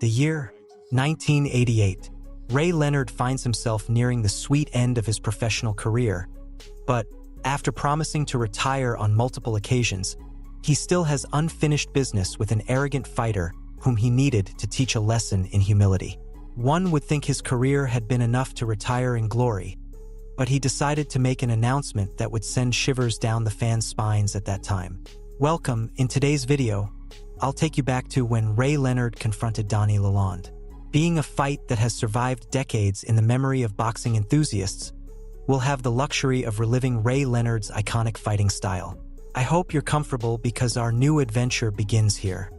The year, 1988. Ray Leonard finds himself nearing the sweet end of his professional career, but after promising to retire on multiple occasions, he still has unfinished business with an arrogant fighter whom he needed to teach a lesson in humility. One would think his career had been enough to retire in glory, but he decided to make an announcement that would send shivers down the fans' spines at that time. Welcome. In today's video, I'll take you back to when Ray Leonard confronted Donny Lalonde. Being a fight that has survived decades in the memory of boxing enthusiasts, we'll have the luxury of reliving Ray Leonard's iconic fighting style. I hope you're comfortable because our new adventure begins here.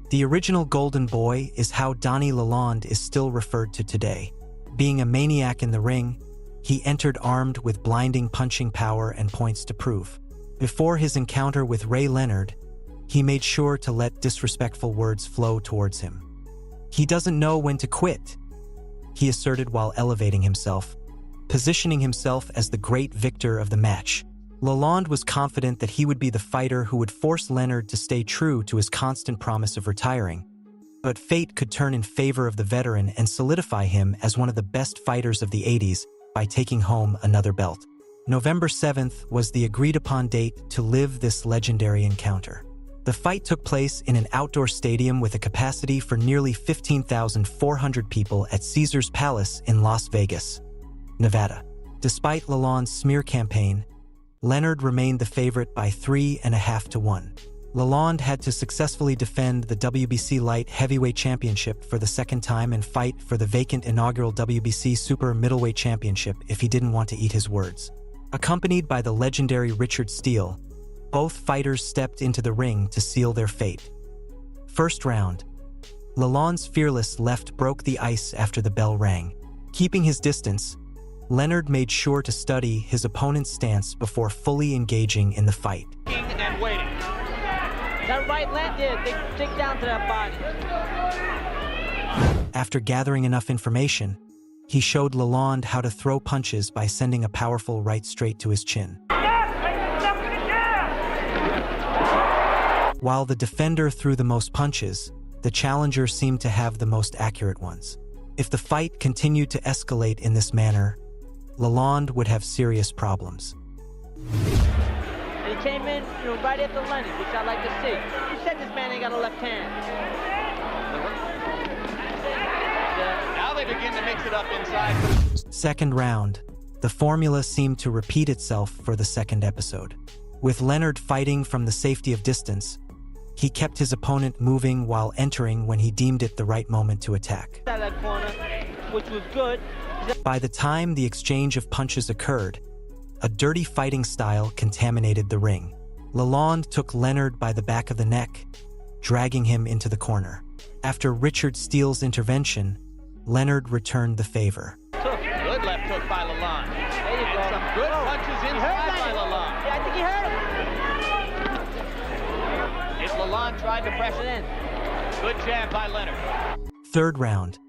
The original Golden Boy is how Donny Lalonde is still referred to today. Being a maniac in the ring, he entered armed with blinding punching power and points to prove. Before his encounter with Ray Leonard, he made sure to let disrespectful words flow towards him. "He doesn't know when to quit," he asserted while elevating himself, positioning himself as the great victor of the match. Lalonde was confident that he would be the fighter who would force Leonard to stay true to his constant promise of retiring. But fate could turn in favor of the veteran and solidify him as one of the best fighters of the 80s by taking home another belt. November 7th was the agreed-upon date to live this legendary encounter. The fight took place in an outdoor stadium with a capacity for nearly 15,400 people at Caesars Palace in Las Vegas, Nevada. Despite Lalonde's smear campaign, Leonard remained the favorite by 3.5 to 1. Lalonde had to successfully defend the WBC Light Heavyweight Championship for the second time and fight for the vacant inaugural WBC Super Middleweight Championship if he didn't want to eat his words. Accompanied by the legendary Richard Steele, both fighters stepped into the ring to seal their fate. First round. Lalonde's fearless left broke the ice after the bell rang. Keeping his distance, Leonard made sure to study his opponent's stance before fully engaging in the fight. And waiting. That right leg did. They dig down to that body. After gathering enough information, he showed Lalonde how to throw punches by sending a powerful right straight to his chin. While the defender threw the most punches, the challenger seemed to have the most accurate ones. If the fight continued to escalate in this manner, Lalonde would have serious problems. And he came in, right at the Lenny, which I like to see. You said this man ain't got a left hand. Now they begin to mix it up inside. Second round. The formula seemed to repeat itself for the second episode. With Leonard fighting from the safety of distance, he kept his opponent moving while entering when he deemed it the right moment to attack. That corner, which was good. By the time the exchange of punches occurred, a dirty fighting style contaminated the ring. Lalonde took Leonard by the back of the neck, dragging him into the corner. After Richard Steele's intervention, Leonard returned the favor. Good left hook by Lalonde. There you go. And some good punches inside by Lalonde. Yeah, I think he hurt him. If Lalonde tried to press it in. Good jab by Leonard. Third round.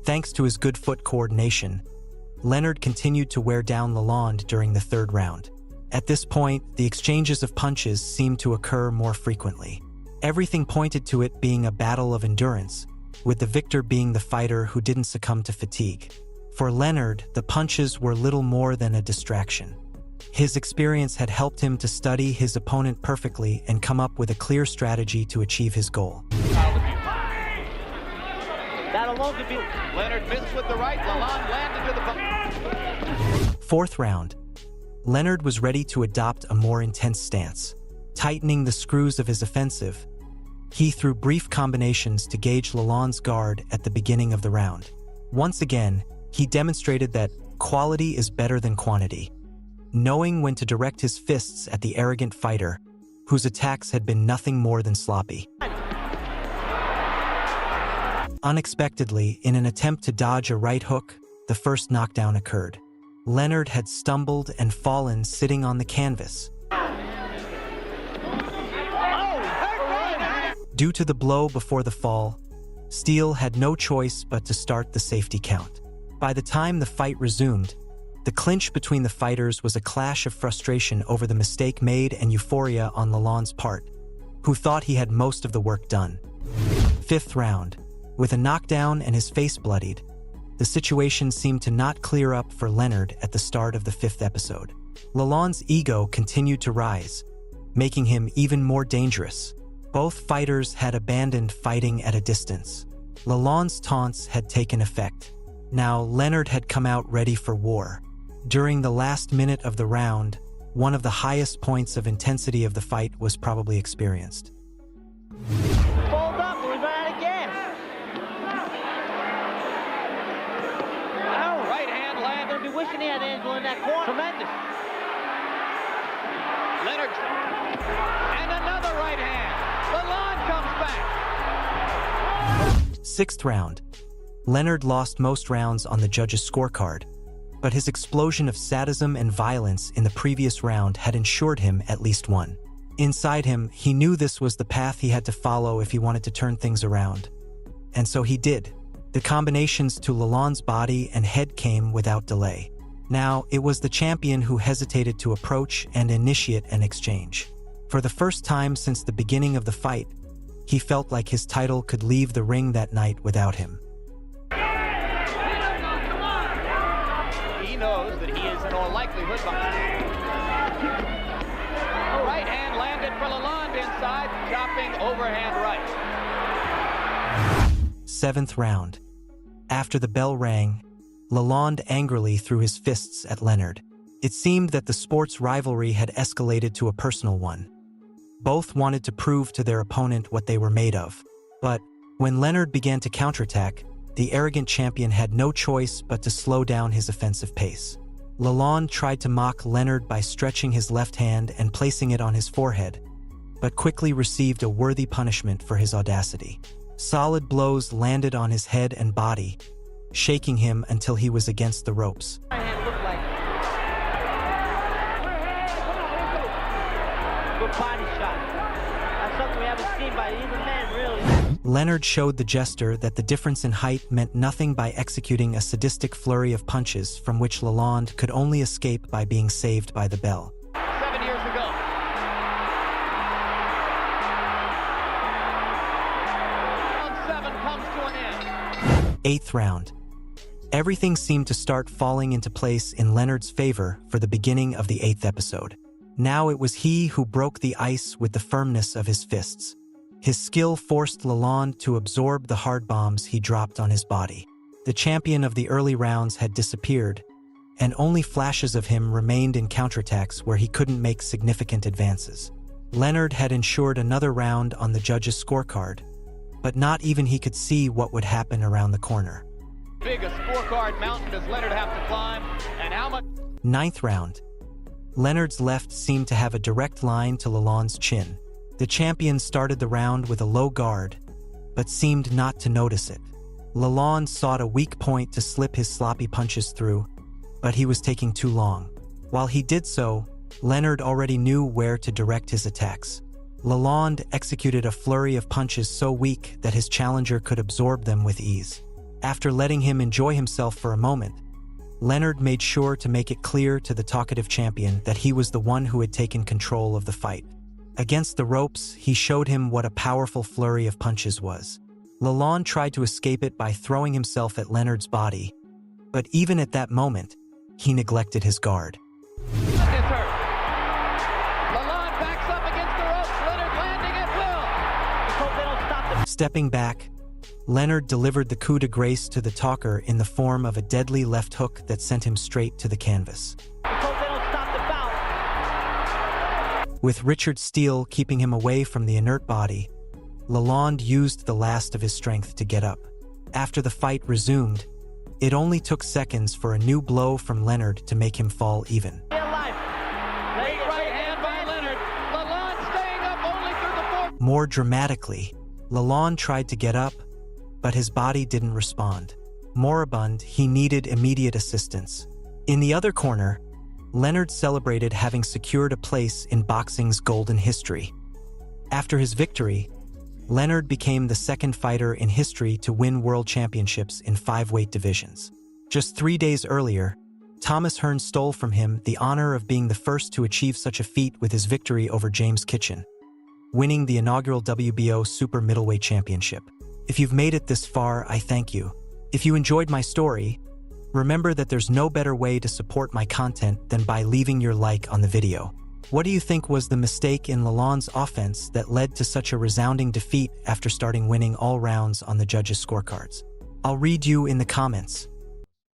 Thanks to his good foot coordination, Leonard continued to wear down Lalonde during the third round. At this point, the exchanges of punches seemed to occur more frequently. Everything pointed to it being a battle of endurance, with the victor being the fighter who didn't succumb to fatigue. For Leonard, the punches were little more than a distraction. His experience had helped him to study his opponent perfectly and come up with a clear strategy to achieve his goal. That alone could be. Leonard missed with the right. Lalonde landed to the. Fourth round. Leonard was ready to adopt a more intense stance. Tightening the screws of his offensive, he threw brief combinations to gauge Lalonde's guard at the beginning of the round. Once again, he demonstrated that quality is better than quantity, knowing when to direct his fists at the arrogant fighter, whose attacks had been nothing more than sloppy. Unexpectedly, in an attempt to dodge a right hook, the first knockdown occurred. Leonard had stumbled and fallen sitting on the canvas. Due to the blow before the fall, Steele had no choice but to start the safety count. By the time the fight resumed, the clinch between the fighters was a clash of frustration over the mistake made and euphoria on Lalonde's part, who thought he had most of the work done. Fifth round. With a knockdown and his face bloodied, the situation seemed to not clear up for Leonard at the start of the 5th episode. Lalonde's ego continued to rise, making him even more dangerous. Both fighters had abandoned fighting at a distance. Lalonde's taunts had taken effect. Now Leonard had come out ready for war. During the last minute of the round, one of the highest points of intensity of the fight was probably experienced. Fold up, we run out of gas. Oh, Right hand land. I'm gonna be wishing he had Angelo in that corner. Tremendous. Leonard. And another right hand. Lalonde comes back. 6th round. Leonard lost most rounds on the judges' scorecard, but his explosion of sadism and violence in the previous round had ensured him at least one. Inside him, he knew this was the path he had to follow if he wanted to turn things around. And so he did. The combinations to Lalonde's body and head came without delay. Now, it was the champion who hesitated to approach and initiate an exchange. For the first time since the beginning of the fight, he felt like his title could leave the ring that night without him. He knows that he is in all likelihood behind. Right hand landed for Lalonde inside, chopping overhand right. 7th round. After the bell rang, Lalonde angrily threw his fists at Leonard. It seemed that the sports rivalry had escalated to a personal one. Both wanted to prove to their opponent what they were made of. But when Leonard began to counterattack, the arrogant champion had no choice but to slow down his offensive pace. Lalonde tried to mock Leonard by stretching his left hand and placing it on his forehead, but quickly received a worthy punishment for his audacity. Solid blows landed on his head and body, shaking him until he was against the ropes. right hand looked like good body shot. That's something we haven't seen by either man, really. Leonard showed the jester that the difference in height meant nothing by executing a sadistic flurry of punches from which Lalonde could only escape by being saved by the bell. 7 years ago. Round 7 comes to an end. 8th round. Everything seemed to start falling into place in Leonard's favor for the beginning of the 8th episode. Now it was he who broke the ice with the firmness of his fists. His skill forced Lalonde to absorb the hard bombs he dropped on his body. The champion of the early rounds had disappeared, and only flashes of him remained in counterattacks where he couldn't make significant advances. Leonard had ensured another round on the judges' scorecard, but not even he could see what would happen around the corner. Big a scorecard mountain does Leonard have to climb, and how much? 9th round. Leonard's left seemed to have a direct line to Lalonde's chin. The champion started the round with a low guard, but seemed not to notice it. Lalonde sought a weak point to slip his sloppy punches through, but he was taking too long. While he did so, Leonard already knew where to direct his attacks. Lalonde executed a flurry of punches so weak that his challenger could absorb them with ease. After letting him enjoy himself for a moment, Leonard made sure to make it clear to the talkative champion that he was the one who had taken control of the fight. Against the ropes, he showed him what a powerful flurry of punches was. Lalonde tried to escape it by throwing himself at Leonard's body, but even at that moment, he neglected his guard. Gets hurt. Lalonde backs up against the ropes. Leonard landing at will. Let's hope they don't stop the Stepping back, Leonard delivered the coup de grace to the talker in the form of a deadly left hook that sent him straight to the canvas. Let's hope they don't stop the bout. With Richard Steele keeping him away from the inert body, Lalonde used the last of his strength to get up. After the fight resumed, it only took seconds for a new blow from Leonard to make him fall even. Stay alive. Great right hand by Leonard. Lalonde staying up only through the fourth. More dramatically, Lalonde tried to get up, but his body didn't respond. Moribund, he needed immediate assistance. In the other corner, Leonard celebrated having secured a place in boxing's golden history. After his victory, Leonard became the second fighter in history to win world championships in 5 weight divisions. Just 3 days earlier, Thomas Hearn stole from him the honor of being the first to achieve such a feat with his victory over James Kitchen, winning the inaugural WBO Super Middleweight Championship. If you've made it this far, I thank you. If you enjoyed my story, remember that there's no better way to support my content than by leaving your like on the video. What do you think was the mistake in Lalonde's offense that led to such a resounding defeat after starting winning all rounds on the judges' scorecards? I'll read you in the comments.